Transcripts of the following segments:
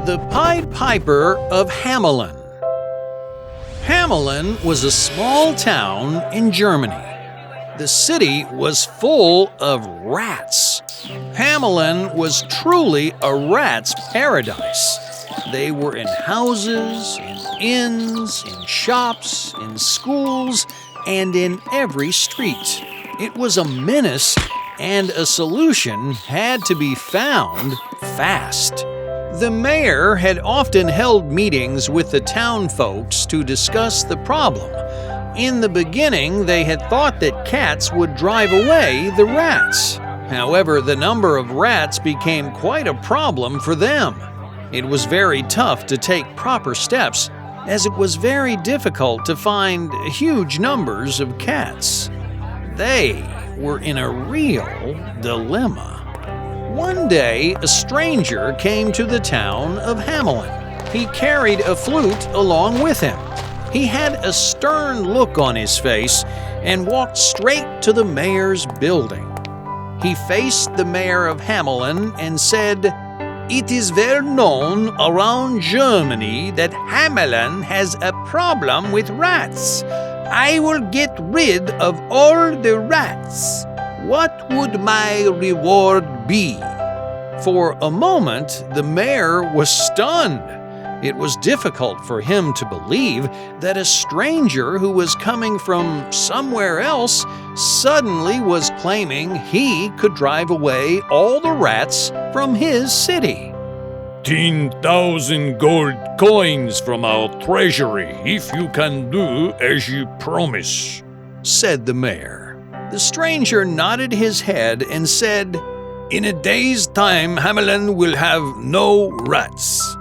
The Pie Piper of Hamelin. Hamelin was a small town in Germany. The city was full of rats. Hamelin was truly a rat's paradise. They were in houses, in inns, in shops, in schools, and in every street. It was a menace, and a solution had to be found fast. The mayor had often held meetings with the town folks to discuss the problem. In the beginning, they had thought that cats would drive away the rats. However, the number of rats became quite a problem for them. It was very tough to take proper steps, as it was very difficult to find huge numbers of cats. They were in a real dilemma. One day, a stranger came to the town of Hamelin. He carried a flute along with him. He had a stern look on his face and walked straight to the mayor's building. He faced the mayor of Hamelin and said, "It is well known around Germany that Hamelin has a problem with rats. I will get rid of all the rats. What would my reward be?" For a moment, the mayor was stunned. It was difficult for him to believe that a stranger who was coming from somewhere else suddenly was claiming he could drive away all the rats from his city. 10,000 gold coins from our treasury if you can do as you promise, said the mayor. The stranger nodded his head and said, "In a day's time, Hamelin will have no rats."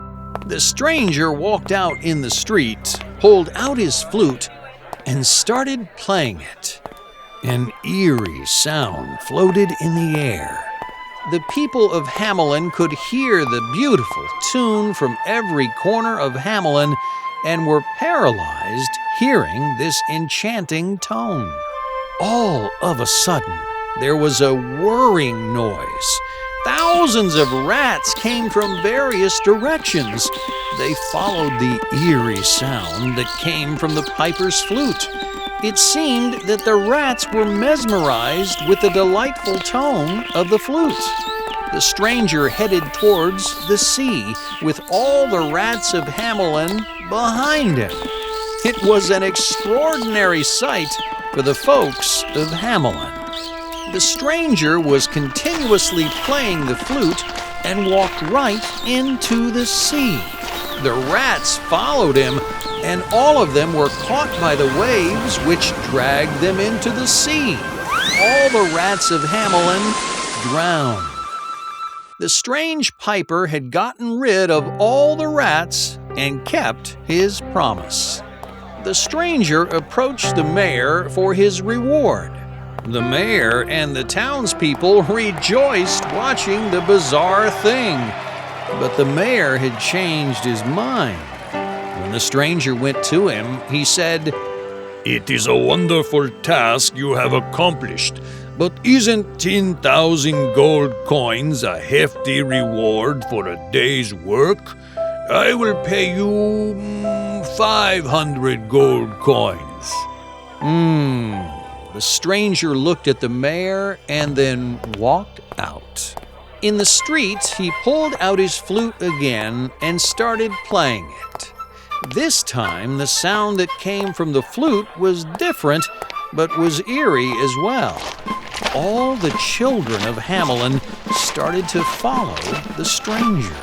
The stranger walked out in the street, pulled out his flute, and started playing it. An eerie sound floated in the air. The people of Hamelin could hear the beautiful tune from every corner of Hamelin and were paralyzed hearing this enchanting tone. All of a sudden, there was a whirring noise. Thousands of rats came from various directions. They followed the eerie sound that came from the piper's flute. It seemed that the rats were mesmerized with the delightful tone of the flute. The stranger headed towards the sea with all the rats of Hamelin behind him. It was an extraordinary sight for the folks of Hamelin. The stranger was continuously playing the flute and walked right into the sea. The rats followed him, and all of them were caught by the waves which dragged them into the sea. All the rats of Hamelin drowned. The strange piper had gotten rid of all the rats and kept his promise. The stranger approached the mayor for his reward. The mayor and the townspeople rejoiced watching the bizarre thing, but the mayor had changed his mind. When the stranger went to him, he said, "It is a wonderful task you have accomplished, but isn't 10,000 gold coins a hefty reward for a day's work? I will pay you 500 gold coins." The stranger looked at the mayor and then walked out. In the street, he pulled out his flute again and started playing it. This time, the sound that came from the flute was different, but was eerie as well. All the children of Hamelin started to follow the stranger.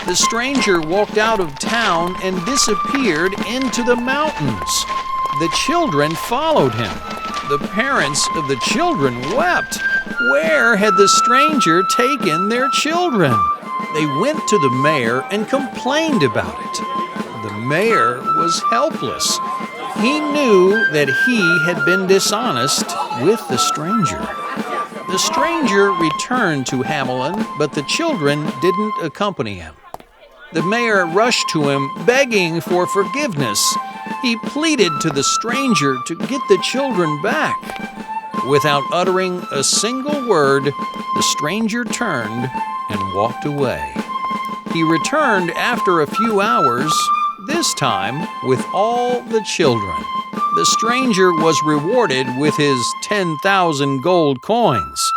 The stranger walked out of town and disappeared into the mountains. The children followed him. The parents of the children wept. Where had the stranger taken their children? They went to the mayor and complained about it. The mayor was helpless. He knew that he had been dishonest with the stranger. The stranger returned to Hamelin, but the children didn't accompany him. The mayor rushed to him, begging for forgiveness. He pleaded to the stranger to get the children back. Without uttering a single word, the stranger turned and walked away. He returned after a few hours, this time with all the children. The stranger was rewarded with his 10,000 gold coins.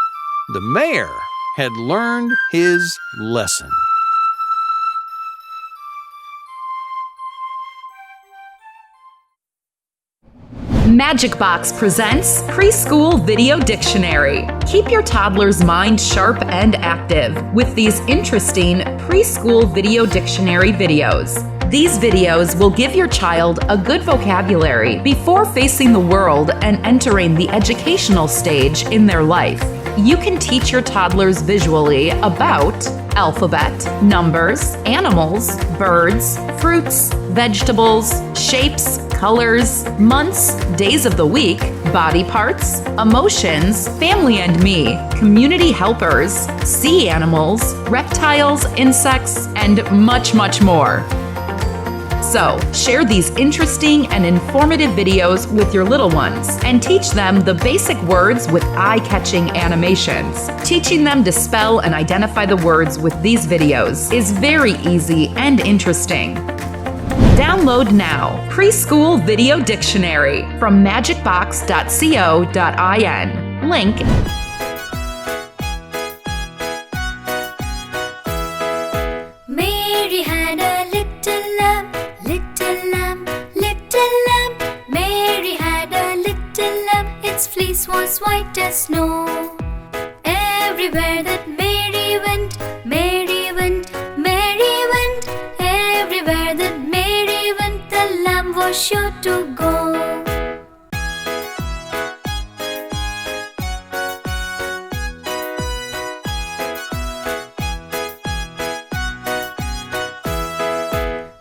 The mayor had learned his lesson. Magicbox presents Preschool Video Dictionary. Keep your toddler's mind sharp and active with these interesting preschool video dictionary videos. These videos will give your child a good vocabulary before facing the world and entering the educational stage in their life. You can teach your toddlers visually about alphabet, numbers, animals, birds, fruits, vegetables, shapes, colors, months, days of the week, body parts, emotions, family and me, community helpers, sea animals, reptiles, insects, and much, much more. So, share these interesting and informative videos with your little ones and teach them the basic words with eye-catching animations. Teaching them to spell and identify the words with these videos is very easy and interesting. Download now Preschool Video Dictionary from magicbox.co.in. Link Mary had a little lamb, little lamb, little lamb. Mary had a little lamb, its fleece was white as snow. Everywhere that Mary went, Mary went, Mary went. Everywhere that Mary went, the lamb was sure to go.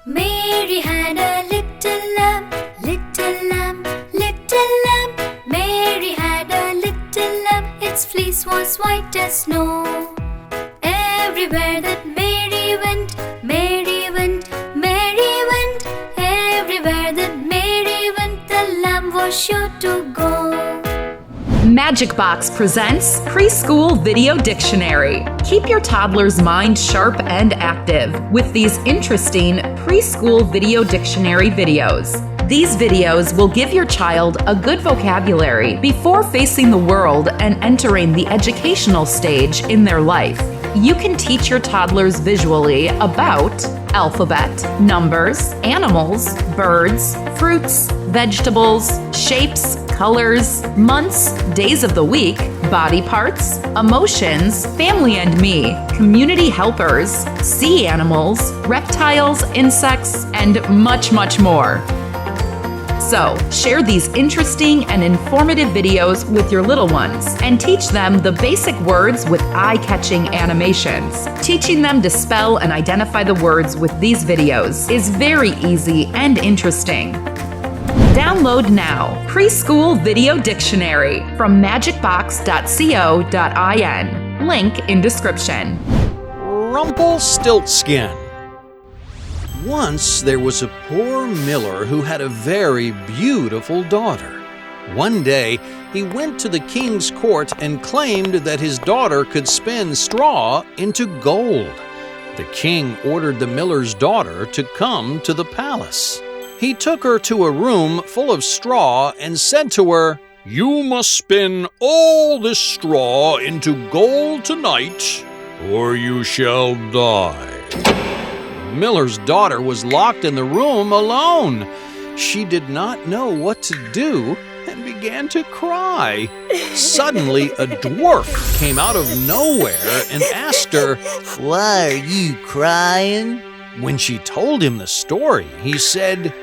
Mary had a little lamb, little lamb, little lamb. Mary had a little lamb, its fleece was white as snow. Everywhere that Mary went, Mary went, Mary went. Everywhere that Mary went, the lamb was sure to go. Magicbox presents Preschool Video Dictionary. Keep your toddler's mind sharp and active with these interesting preschool video dictionary videos. These videos will give your child a good vocabulary before facing the world and entering the educational stage in their life. You can teach your toddlers visually about alphabet, numbers, animals, birds, fruits, vegetables, shapes, colors, months, days of the week, body parts, emotions, family and me, community helpers, sea animals, reptiles, insects, and much, much more. So, share these interesting and informative videos with your little ones and teach them the basic words with eye-catching animations. Teaching them to spell and identify the words with these videos is very easy and interesting. Download now Preschool Video Dictionary from magicbox.co.in. Link in description. Rumplestiltskin. Once there was a poor miller who had a very beautiful daughter. One day, he went to the king's court and claimed that his daughter could spin straw into gold. The king ordered the miller's daughter to come to the palace. He took her to a room full of straw and said to her, "You must spin all this straw into gold tonight, or you shall die." The miller's daughter was locked in the room alone. She did not know what to do and began to cry. Suddenly, a dwarf came out of nowhere and asked her, "Why are you crying?" When she told him the story, he said,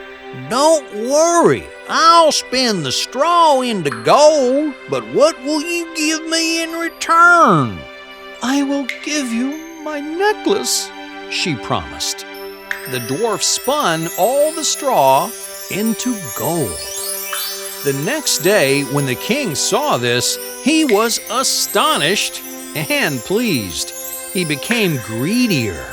"Don't worry, I'll spin the straw into gold, but what will you give me in return?" "I will give you my necklace," she promised. The dwarf spun all the straw into gold. The next day, when the king saw this, he was astonished and pleased. He became greedier.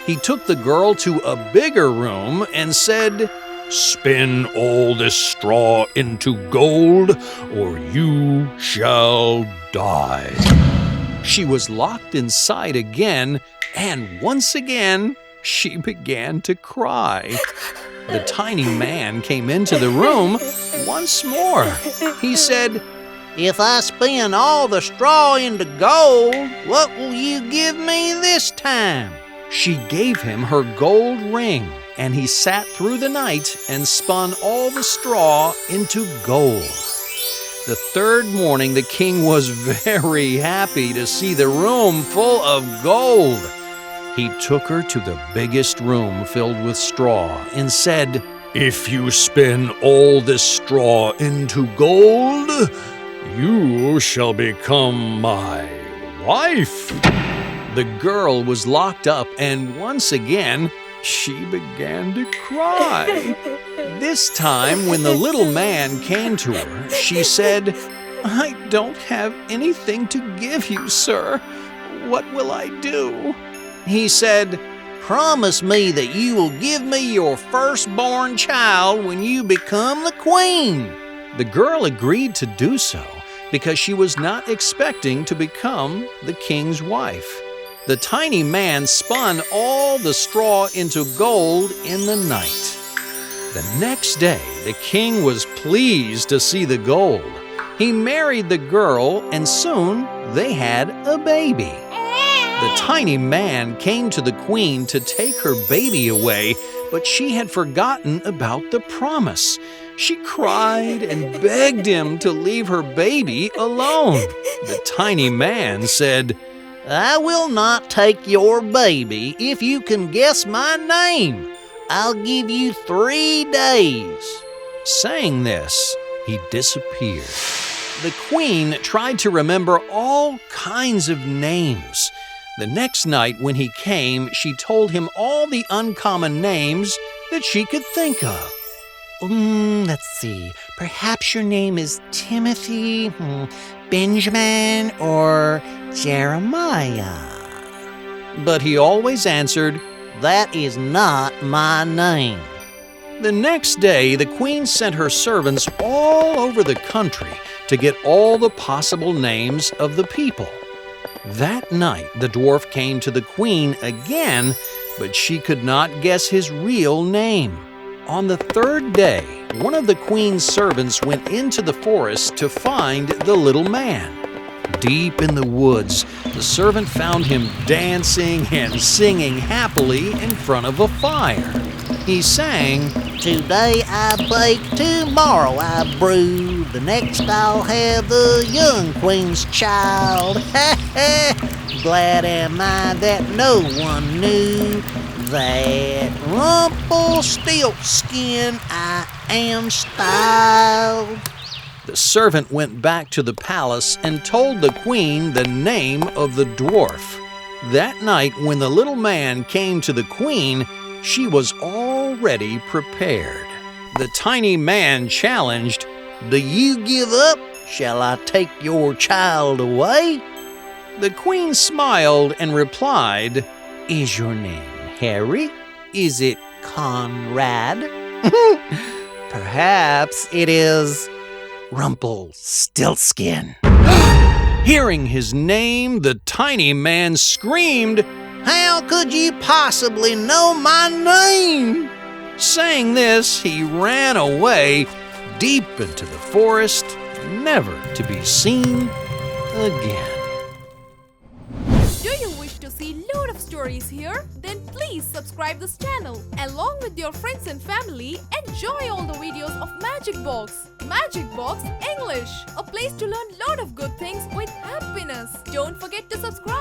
He took the girl to a bigger room and said, "Spin all this straw into gold, or you shall die." She was locked inside again, and once again, she began to cry. The tiny man came into the room once more. He said, If I spin all the straw into gold, what will you give me this time? She gave him her gold ring, and he sat through the night and spun all the straw into gold. The third morning, the king was very happy to see the room full of gold. He took her to the biggest room filled with straw and said, If you spin all this straw into gold, you shall become my wife. The girl was locked up, and once again, she began to cry. This time, when the little man came to her, she said, I don't have anything to give you, sir. What will I do? He said, Promise me that you will give me your firstborn child when you become the queen. The girl agreed to do so because she was not expecting to become the king's wife. The tiny man spun all the straw into gold in the night. The next day, the king was pleased to see the gold. He married the girl, and soon they had a baby. The tiny man came to the queen to take her baby away, but she had forgotten about the promise. She cried and begged him to leave her baby alone. The tiny man said, I will not take your baby if you can guess my name. I'll give you 3 days. Saying this, he disappeared. The queen tried to remember all kinds of names. The next night when he came, she told him all the uncommon names that she could think of. Let's see. Perhaps your name is Timothy, Benjamin, or Jeremiah. But he always answered, That is not my name. The next day, the queen sent her servants all over the country to get all the possible names of the people. That night, the dwarf came to the queen again, but she could not guess his real name. On the third day, one of the queen's servants went into the forest to find the little man. Deep in the woods, the servant found him dancing and singing happily in front of a fire. He sang, Today I bake, tomorrow I brew. The next I'll have the young queen's child. Ha ha! Glad am I that no one knew that Rumplestiltskin I am styled. The servant went back to the palace and told the queen the name of the dwarf. That night, when the little man came to the queen, she was already prepared. The tiny man challenged, Do you give up? Shall I take your child away? The queen smiled and replied, Is your name Harry? Is it Conrad? Perhaps it is Rumplestiltskin. Hearing his name, the tiny man screamed, How could you possibly know my name? Saying this, he ran away deep into the forest, never to be seen again. Do you wish to see load of stories here? Then please subscribe this channel. Along with your friends and family, enjoy all the videos of Magicbox. Magicbox English, a place to learn lot of good things with happiness. Don't forget to subscribe.